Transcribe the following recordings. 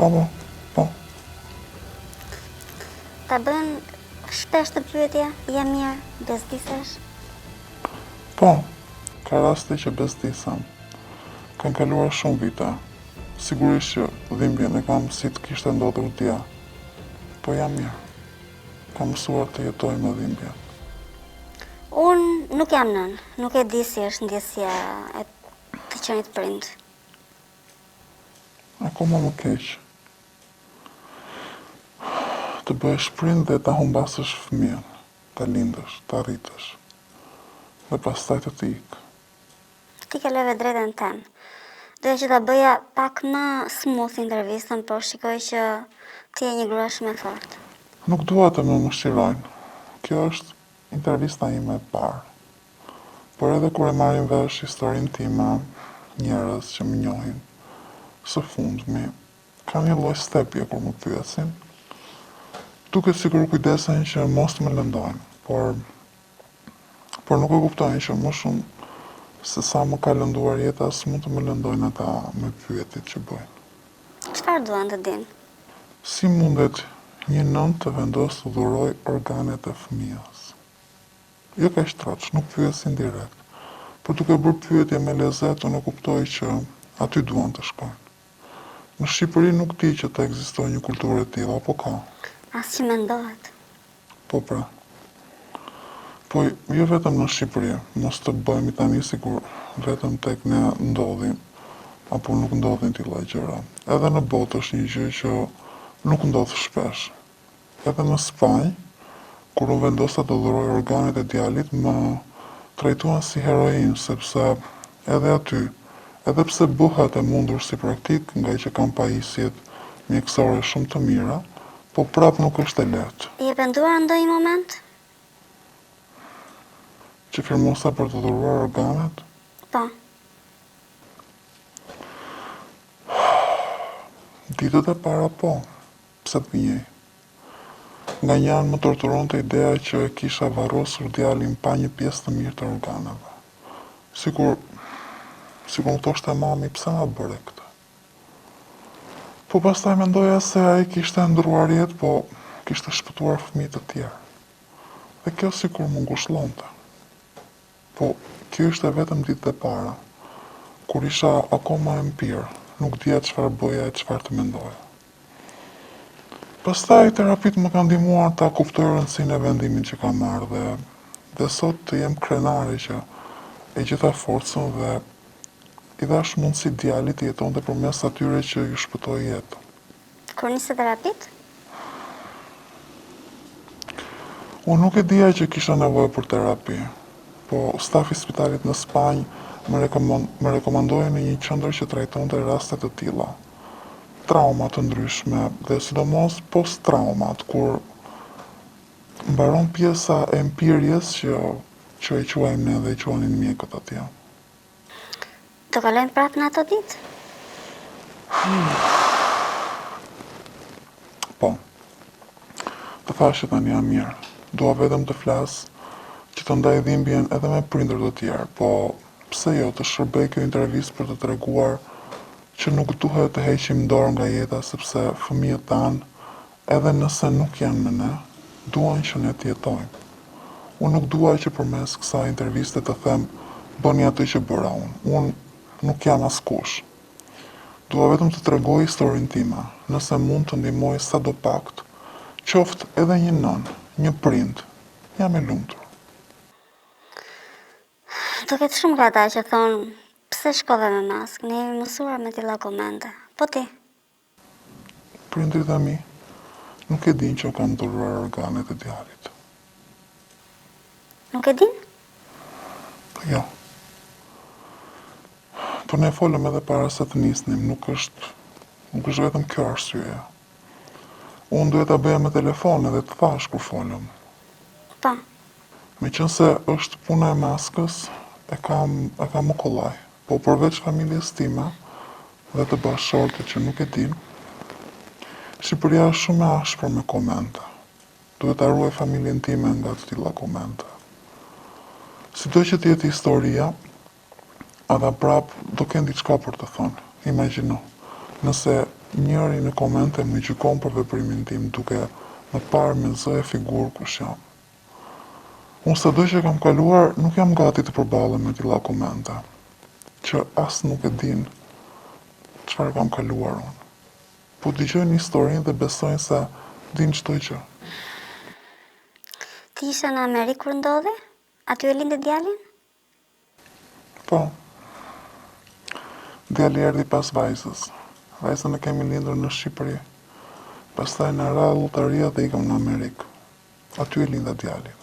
Po. Ta bën shpesh të pyetje, je mirë, bezdisesh? Po, ka raste që bezdisem. Kanë kaluar shumë vite. Sigurisht që dhimbjen e kam si të kishte ndodhur dje. Po jam mirë. Kam mësuar të jetoj me dhimbjen. Unë nuk jam nën, nuk e di si është ndjesja e të qenit prind. Akoma më keq. Të bëhesh prind dhe ta humbasësh fëmijën, ta lindësh, ta rritësh. Dhe pastaj të ikë. Ti ke leve drejtën tem. Doja që ta bëja pak më smooth intervistën, por shikoj që ti je një grua shumë e fortë. Nuk dua të më mëshirojnë. Kjo është intervista ime e parë. Por edhe kur e marrin vesh historinë time, njerëz që më njohin, së fundmi, ka një lloj stepje kur më pyesin. Duket sikur kujdesen që mos të më lëndojnë, por nuk e kuptojnë që më shumë se sa më ka lënduar jeta, s'mund të më lëndojnë ata me pyetjet që bëjnë. Çfarë duan të dinë? Si mundet një nën të vendosë të dhuroj organet e fëmijës? Jo ka shtraç, nuk pyesin direkt. Por duke bërë pyetje me lezet, unë kuptoj që aty duan të shkojnë. Në Shqipëri nuk di që të ekzistojë një kulturë e tilla, apo ka? As që mendohet. Po pra. Po jo vetëm në Shqipëri, mos të bëhemi tani sikur vetëm tek ne ndodhin, apo nuk ndodhin tilla gjëra. Edhe në botë është një gjë që nuk ndodh shpesh. Edhe në Spanjë, kur unë vendosa të dhuroj organet e djalit, më trajtuan si heroin, sepse edhe aty, edhe pse bëhet e mundur si praktik, nga që kam pajisjet mjekësore shumë të mira, po prap nuk është e lehtë. Je penduar në ndonjë moment? Që firmosa për të dhuruar organet? Po. Ditët e para po, pse të njej. Nga një anë më torturonte ideja që e kisha varrosur djalin pa një pjesë të mirë të organeve. Sikur më thoshte mami, pse ma bëre këtë? Po pastaj mendoja se ai kishte ndruar jetë, po kishte shpëtuar fëmijë të tjerë. Dhe kjo sikur më ngushëllonte. Po kjo ishte vetëm ditët e para, kur isha akoma empir, nuk dija çfarë bëja e çfarë të mendoja. Pastaj terapit më kanë ndihmuar ta kuptoj rëndësinë e vendimit që kam marrë dhe sot të jem krenare që e gjitha forcën dhe i dhash mundësi djalit të jetonte përmes atyre që ju shpëtoi jetën. Kur nisi terapit? Unë nuk e dija që kisha nevojë për terapi, po stafi i spitalit në Spanjë më rekomandoi në një qendër që trajtonte raste të tilla. Traumat të ndryshme dhe sidomos post-traumat, kur mbaron pjesa e empirjes që e quajmë ne dhe e quanin mjekët atje. Do kalojmë prapë në ato ditë? Po. Të thash që tani jam mirë. Dua vetëm të flas që të ndaj dhimbjen edhe me prindër të tjerë, po pse jo të shërbej kjo intervistë për të treguar që nuk duhet të heqim dorë nga jeta, sepse fëmijët tanë, edhe nëse nuk janë me ne, duan që ne të jetojmë. Unë nuk dua që përmes kësaj interviste të them, bëni atë që bëra unë. Unë nuk jam askush. Dua vetëm të tregoj historinë time, nëse mund të ndihmoj sadopak, qoftë edhe një nën, një prind, jam e lumtur. Do ketë shumë nga ata që thonë, pse shkove me maskë, ne jemi mësuar me tilla komente. Po ti? Prindrit e mi nuk e din që kam dhuruar organet e djalit. Nuk e din? Po jo. Po ne folëm edhe para se të nisnim, nuk është vetëm kjo arsyeja. Unë duhet ta bëja me telefon edhe të thash kur folëm. Po. Meqense është puna e maskës, e kam më kollaj. Po përveç familjes time dhe të bashkëshortë që nuk e din, Shqipëria është shumë e ashpër me komente. Duhet ta ruaj familjen time nga të tilla komente. Sido që të jetë historia, ata prap do kenë diçka për të thënë. Imagjino, nëse Njëri në komente më gjykon për veprimin tim duke më parë me zë e figurë kush jam. Unë së që kam kaluar, nuk jam gati të përballem me tilla komente, që as nuk e din çfarë kam kaluar unë. Po dëgjojnë historinë dhe besojnë se din çdo gjë. Ti ishe në Amerikë kur ndodhi? Aty e lindë djalin? Po, djali erdhi pas vajzës. Vajzën e kemi lindur në Shqipëri. Pastaj në ra lotaria dhe ikëm në Amerikë. Aty e linda djalin.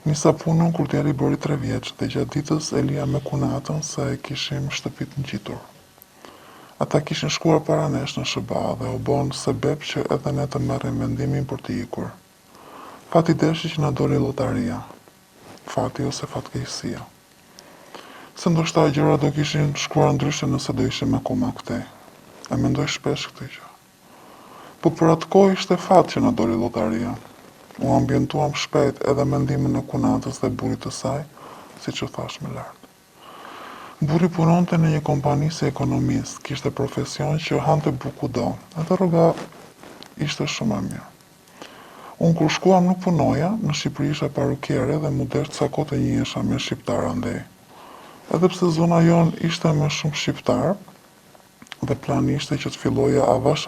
Nisa punën kur djali bëri 3 vjeç dhe gjatë ditës e lija me kunatën se e kishim shtëpit ngjitur. Ata kishin shkuar para nesh në SBA dhe u bon sebeb që edhe ne të merrim vendimin për të ikur. Fati deshi që na doli lotaria. Fati ose fatkeqësia. Se ndoshta gjëra do kishin shkuar ndryshe nëse do ishim akoma këtej. E mendoj shpesh këtë gjë. Po për atë kohë ishte fat që na doli lotaria. U ambientuam shpejt edhe mendimin e kunatës dhe burrit të saj, siç u thash më lart. Burri punonte në një kompani si ekonomist, kishte profesion që hante buku do, edhe rroga ishte shumë e mirë. Unë kur shkuam nuk punoja, në Shqipëri isha parukiere dhe mu desh ca kohë të njiesha me shqiptar andej. Edhe pse zona jon ishte më shumë shqiptar, dhe plani ishte që të filloja avash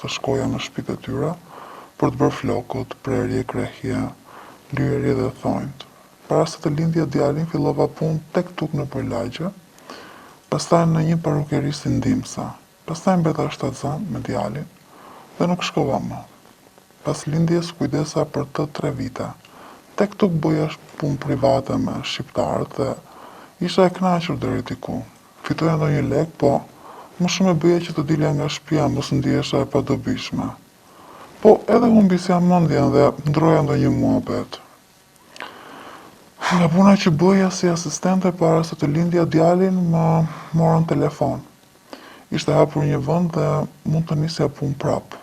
të shkoja në shtëpitë e tyre për të bërë flokët, prerje, krehje, lyerje dhe thonjt. Para se të lindja djalin fillova punë tek tuk në Përlagje, pastaj në një parukeri si ndimsa, pastaj mbeta shtatzan me djalin dhe nuk shkova më. Pas lindjes kujdesa për të 3 vite. Tek tuk bëja punë private me shqiptarët dhe isha e kënaqur deri diku. Fitoja ndonjë lek, po më shumë e bëja që të dilja nga shtëpia, mos ndihesha e padobishme. Po edhe humbisja mendjen dhe ndroja ndonjë muhabet. Nga puna që bëja si asistente para se të lindja djalin, më morën telefon. Ishte hapur një vend dhe mund të nisja punë prap.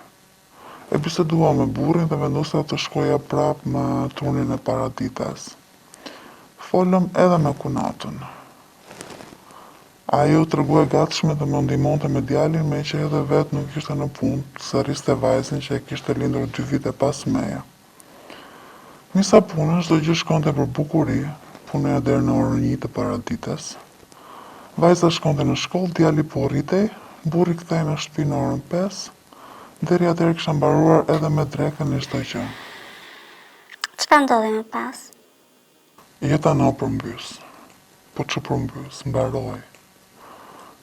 E bisedua me burrin dhe vendosa të shkoja prap me turnin e paradites. Folëm edhe me kunatën. Ajo të rëgua gatshme dhe më ndihmonte me djalin, me që edhe vetë nuk ishte në punë, se rriste vajzën që e kishte lindur 2 vite pas meje. Nisa punës, çdo gjë shkonte për bukuri, punoja deri në orën 1 të paradites. Vajza shkonte në shkollë, djali po rritej, burri kthehej në shtëpi në orën 5, deri atëherë kisha mbaruar edhe me drekën e çdo gjë. Çfarë ndodhi më pas? Jeta na u përmbys. Po që përmbys, mbaroi.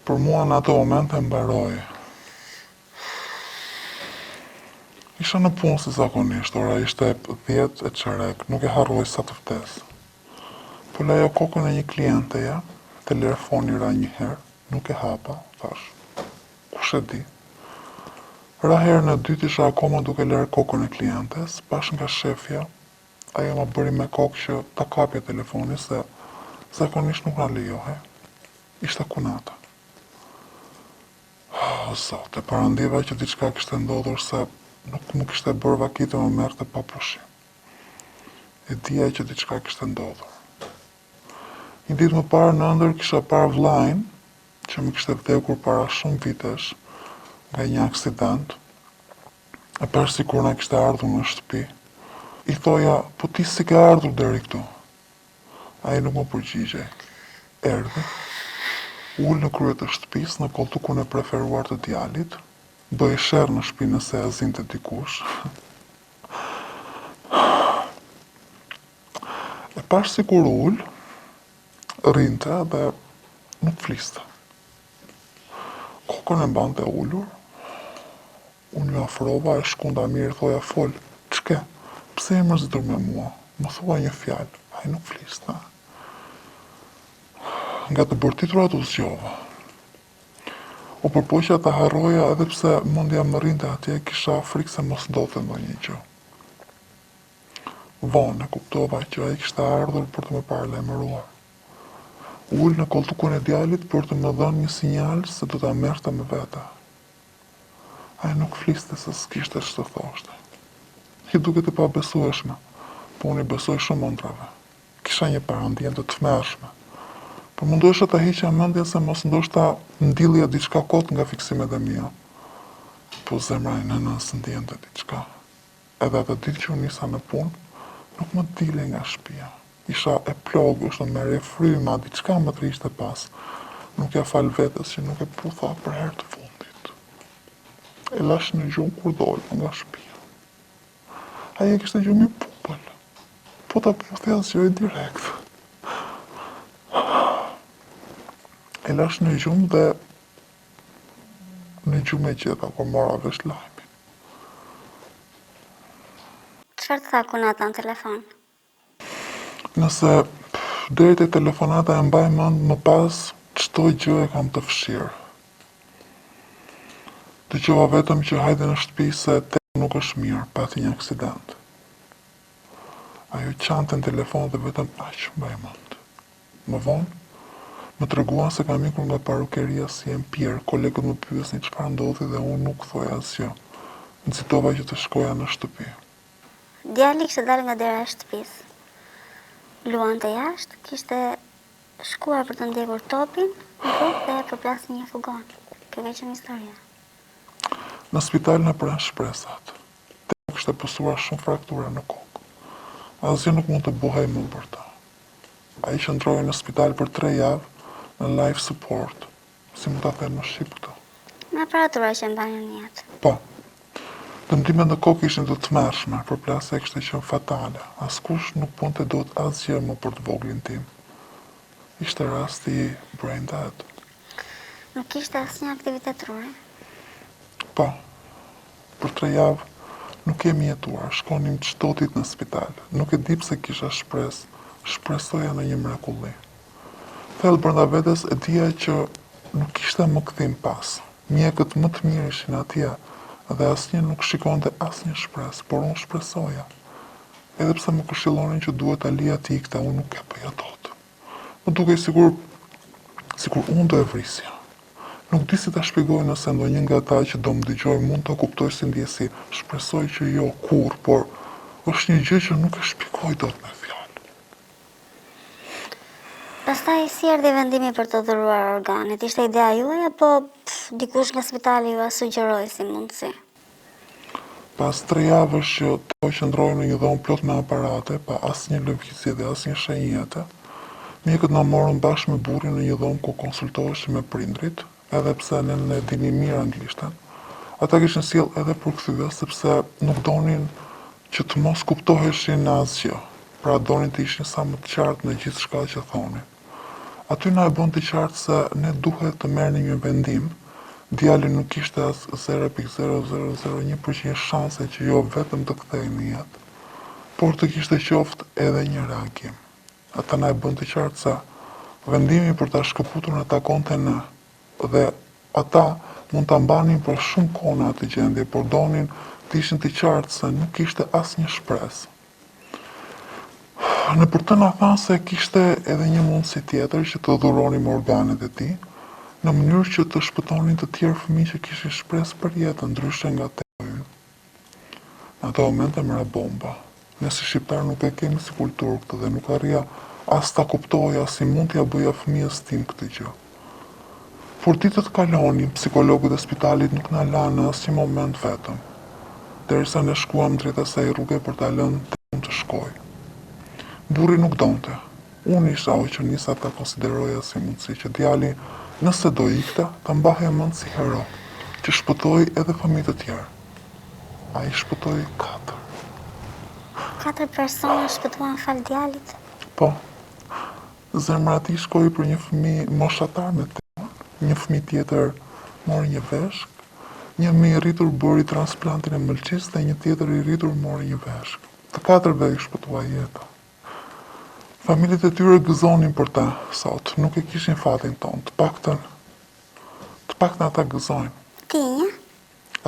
Për mua në ato momente mbaroi. Isha në punë si zakonisht, ora ishte 10 e çerek, nuk e harroj sa të vdes. Po laja kokën e një klienteja, telefoni ra një herë, nuk e hapa, thash, kush e di. Ra herën e dytë isha akoma duke lërë kokën e klientes, pash nga shefja, ajo më bëri me kokë që ta kapje telefoni se zakonisht nuk na lejohej. Ishte kunata. O zot, e parandjeva që diçka kishte ndodhur se nuk më kishte bërë vakite më merrte pa pushim. E dija që diçka kishte ndodhur. Një ditë më parë në ëndër kisha parë vllajin që më kishte vdekur para shumë vitesh nga një aksident. E parë sikur na kishte ardhur në shtëpi. I thoja, po ti si ke ardhur deri këtu? Ai nuk më përgjigjej. Erdhi, ul në krye të shtëpisë në koltukun e preferuar të djalit, bëi sherr në shtëpi nëse e zinte dikush. E pash sikur ul, rrinte dhe nuk fliste. Kokën e mbante ulur, unë ju afrova, e shkunda mirë, thoja fol, ç'ke? Pse e mërzitur me mua? Më thua një fjalë, ai nuk fliste. Nga të bërtiturat u zgjova. U përpoqja ta harroja edhe pse mendja më rrinte atje, kisha frikë se mos ndodhte ndonjë gjë. Vonë e kuptova që ai kishte ardhur për të më paralajmëruar. Ul në koltukun e djalit për të më dhënë një sinjal se do ta merrte me vete. Ai nuk fliste se s'kishte ç'të thoshte. I duket e pabesueshme, po unë i besoj shumë ëndrave. Kisha një parandjen të tmerrshme. Po mundohesha ta hiqja mendjen se mos ndoshta ndillja diçka kot nga fiksimet e mia. Po zemra e nënës ndjen të diçka. Edhe atë ditë që unë nisa në punë, nuk më dile nga shtëpia. Isha e plogë, është me refryma, diçka më të ishte pas. Nuk ja fal vetes që nuk e putha për herë të fundit. E lash në gjumë kur dollë nga shtëpia. Aja kishte gjumë i pupël. Po ta puthja zgjoj direkt. E lash në gjumë dhe në gjumë e gjeta, kur mora vesh lajmin. Çfarë të tha kunata në telefon? Nëse deri te telefonata e mbaj mend më pas çdo gjë e kam të fshirë. Dëgjova vetëm që hajde në shtëpi se te nuk është mirë, pati një aksident. Ajo qante në telefon dhe vetëm aq mbaj mend. Më vonë, më treguan se kam ikur nga parukeria si empir, kolegët më pyesnin çfarë ndodhi dhe unë nuk thoja asgjë. Nxitova që të shkoja në shtëpi. Djali kishte dalë nga dera e shtëpisë. Luante jashtë, kishte shkuar për të ndjekur topin, në rrugë dhe përplasni një fugon. Kjo ka qenë historia. Në spital në pran shpresat. Te kishte pësuar shumë fraktura në kokë. Asgjë nuk mund të bëhej më për ta. Ai qëndroi në spital për 3 javë në life support, si mund ta them në shqip këto. Me aparatura që mbanin në jetë. Po. Dëmtimet në kokë ishin të tmerrshme, përplasja kishte qenë fatale. Askush nuk punte dot asgjë më për të voglin tim. Ishte rasti brain dead. Nuk kishte asnjë aktivitet truri. Po. Për 3 javë nuk kemi jetuar, shkonim çdo ditë në spital. Nuk e di pse kisha shpresë, shpresoja në një mrekulli. Thellë brenda vetes e dija që nuk kishte më kthim pas. Mjekët më të mirë ishin atje dhe asnjë nuk shikonte asnjë shpresë, por unë shpresoja. Edhe pse më këshillonin që duhet ta lija të ikte, unë nuk e bëja dot. Më dukej sikur unë do e vrisja. Nuk di si ta shpjegoj nëse ndonjë nga ata që do më dëgjoj mund ta kuptoj si ndjesi. Shpresoj që jo kurrë, por është një gjë që nuk e shpjegoj dot me fjalë. Pastaj si erdhi vendimi për të dhuruar organet? Ishte ideja juaj apo dikush nga spitali ju sugjeroi si mundësi? Pas 3 javësh që të qëndroj në një dhomë plot me aparate, pa asnjë lëvizje dhe asnjë shenjete, mjekët na morën bashkë me burrin në një dhomë ku konsultoheshim me prindrit, edhe pse ne dini mirë anglishten. Ata kishin sjell edhe përkthyes sepse nuk donin që të mos kuptoheshin në asgjë. Pra donin të ishin sa më të qartë në gjithë shka që thonin. Aty na e bën të qartë se ne duhet të merrnim një vendim. Djali nuk kishte as 0.0001% shanse që jo vetëm të kthehej në jetë, por të kishte qoftë edhe një reagim. Ata na e bën të qartë se vendimi për ta shkëputur na takonte ne, dhe ata mund ta mbanin për shumë kohë në atë gjendje, por donin të ishin të qartë se nuk kishte asnjë shpresë. Nëpër të na thanë se kishte edhe një mundësi tjetër që të dhuronim organet e tij, në mënyrë që të shpëtonin të tjerë fëmijë që kishin shpresë për jetë, ndryshe nga Teoi. Në ato momente mëra bomba. Ne si shqiptar nuk e kemi si kulturë këtë dhe nuk arrija as ta kuptoja si mund t'ja bëja fëmijës tim këtë gjë. Por ditët kalonin, psikologët e spitalit nuk na lanë në asnjë moment vetëm, derisa ne shkuam drejt asaj rruge për ta lënë Teun të shkojë. Burri nuk donte. Unë isha ajo që nisa ta konsideroja si mundësi që djali, nëse do ikte, ta mbahej mend si hero, që shpëtoi edhe fëmijë të tjerë. Ai shpëtoi 4. 4 persona shpëtuan fal djalit. Po. Zemra e tij shkoi për një fëmijë moshatar me Teun, një fëmijë tjetër mori një veshk, një më i rritur bëri transplantin e mëlçisë dhe një tjetër i rritur mori një veshk. Të 4-ve i shpëtua jeta. Familjet e tyre gëzonin për ta sot, nuk e kishin fatin ton, të paktën ata gëzojnë. Ti një?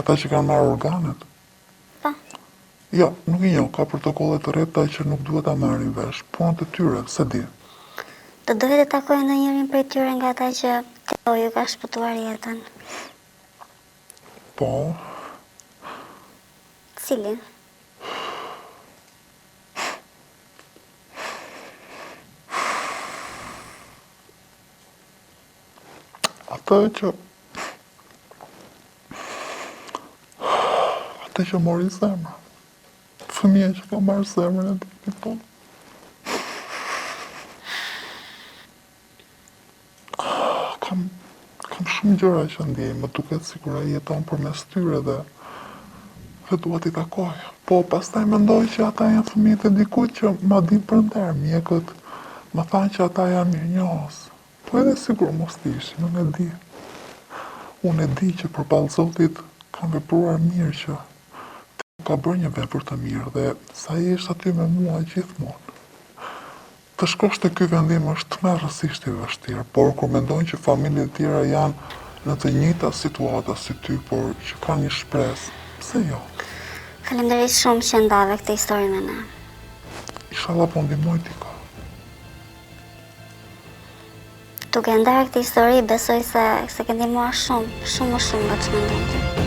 Ata që kanë marrë organet? Po. Jo, nuk i njoh, ka protokolle të rrepta që nuk duhet ta marrin vesh, punët e tyre, se di. Do dohet të takoj ndonjërin prej tyre nga ata që Teo ju ka shpëtuar jetën. Po, Cilin? ata që Te që mori zemra. Fëmija që ka marrë zemrën e bibit tonë. Kam shumë gjëra që ndjej, më duket sikur ai jeton përmes tyre dhe dua t'i takoj. Po pastaj mendoj që ata janë fëmijët e dikujt që ma din për nder, mjekët më thanë që ata janë mirënjohës. Po edhe sigur mos t'ishin, unë e di. Unë e di që përballë Zotit kam vepruar mirë që ka bërë një vepër të mirë dhe sa i është aty me mua gjithmonë. Të shkosh te ky vendim është tmerrësisht i vështirë, por kur mendojnë që familjet e tjera janë në të njëjta situata si ty, por që kanë një shpresë, pse jo? Faleminderit shumë që ndave këtë histori me ne. Inshallah po ndihmoj dikë. Duke ndarë këtë histori, besoj se ke ndihmuar shumë, shumë më shumë nga që mendon ti.